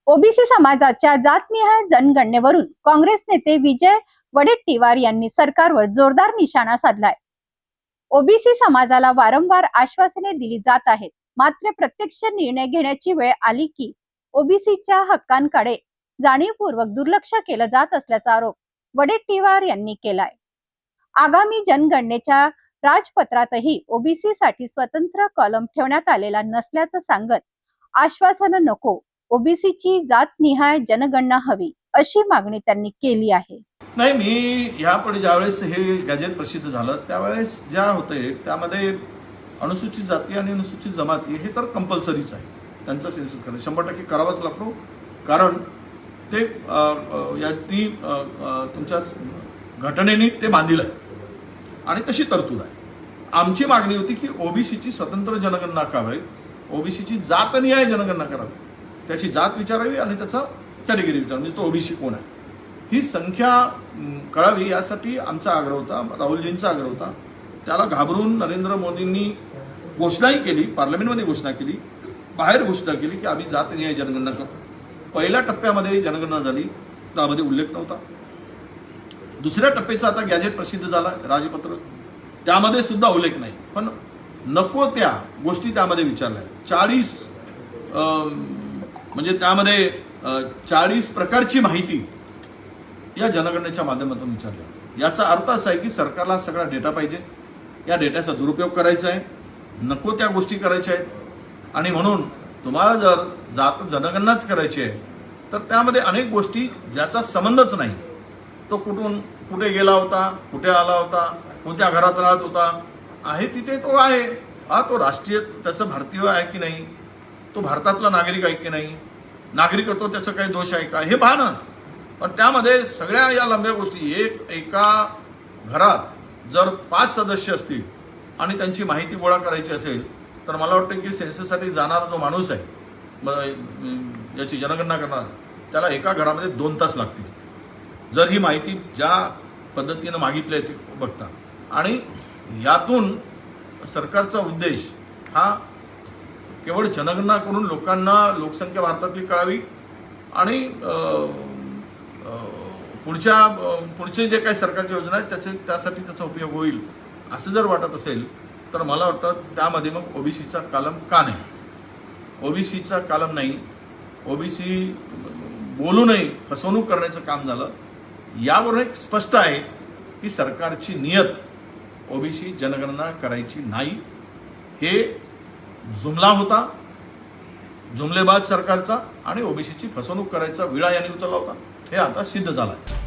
OBC समाजाच्या जातनिहाय जनगणनेवरून काँग्रेस नेते विजय वडेट्टीवार यांनी सरकारवर जोरदार निशाणा साधलाय। ओबीसी समाजाला वारंवार आश्वासने दिली जात आहेत, मात्र प्रत्यक्ष निर्णय घेण्याची वेळ आली की ओबीसीच्या हक्कांकडे जाणीवपूर्वक दुर्लक्ष केलं जात असल्याचा आरोप वडेट्टीवार यांनी केलाय। आगामी जनगणनेच्या राजपत्रातही ओबीसी साठी स्वतंत्र कॉलम ठेवण्यात आलेला नसल्याचं सांगत आश्वासन नको, ओबीसीची जातनिहाय जनगणना हवी अशी मागणी त्यांनी केली आहे। नाही, मी यापुढे ज्यावेळेस हे गॅजेट प्रसिद्ध झालं त्यावेळेस ज्या होते त्यामध्ये अनुसूचित जाती आणि अनुसूचित जमाती हे तर कंपल्सरीच आहे, त्यांचा सेन्सस करणं 100% करावाच लागतो, कारण ते यांनी तुमच्या घटनेने ते बांधिलं आहे आणि तशी तरतूद आहे। आमची मागणी होती की ओबीसीची स्वतंत्र जनगणना करावी, ओबीसीची जातनिहाय जनगणना करावी, त्याची जात विचारावी आणि त्याचा कॅटेगरी विचारावी, म्हणजे तो ओबीसी कोण आहे ही संख्या कळावी यासाठी आमचा आग्रह होता, राहुलजींचा आग्रह होता। त्याला घाबरून नरेंद्र मोदींनी घोषणाही केली, पार्लमेंटमध्ये घोषणा केली, बाहेर घोषणा केली की आम्ही जातनिहाय जनगणना करू। पहिल्या टप्प्यामध्ये जनगणना झाली, त्यामध्ये उल्लेख नव्हता। दुसऱ्या टप्प्याचा आता गॅजेट प्रसिद्ध झाला, राजपत्र, त्यामध्ये सुद्धा उल्लेख नाही, पण नको त्या गोष्टी त्यामध्ये विचारल्या। 40 म्हणजे त्यामध्ये 40 प्रकारची माहिती या जनगणनेच्या माध्यमातून विचारल्या। याचा अर्थ असा आहे की सरकारला सगळा डेटा पाहिजे, या डेटाचा दुरुपयोग करायचा आहे, नको त्या गोष्टी करायच्या आहेत। आणि म्हणून तुम्हाला जर जात जनगणनाच करायची आहे तर त्यामध्ये अनेक गोष्टी ज्याचा संबंधच नाही, तो कुठे गेला होता, कुठे आला होता, कोणत्या घरात राहत होता, आहे तिथे तो आहे, हा तो राष्ट्रीय त्याचं भारतीय आहे की नाही, तो भारतातला नागरिक आहे की नाही, नागरिकत्व त्याचा काही दोष आहे का हे पाहणं। पण त्यामध्ये सगळ्या या लंब्या गोष्टी, एका घरात जर 5 सदस्य असतील आणि त्यांची माहिती गोळा करायची असेल तर मला वाटतं की सेन्सससाठी जाणारा जो माणूस आहे, याची जनगणना करणार, त्याला एका घरामध्ये 2 तास लागतील जर ही माहिती ज्या पद्धतीनं मागितली आहे ती बघता। आणि यातून सरकारचा उद्देश हा केवळ जनगणना करून लोकांना लोकसंख्या भारतातली कळावी आणि पुढचे जे काही सरकारच्या योजना आहेत त्यासाठी त्याचा उपयोग होईल असं जर वाटत असेल तर मला वाटतं त्यामध्ये मग ओबीसीचा कॉलम का नाही, ओबीसीचा कॉलम नाही, ओबीसी बोलूनही फसवणूक करण्याचं काम झालं। यावरून एक स्पष्ट आहे की सरकारची नियत ओबीसी जनगणना करायची नाही, हे जुमला होता, जुमलेबाज सरकारचा, आणि ओबीसीची फसवणूक करायचा विळा यांनी उचलला होता, हे आता सिद्ध झालं आहे।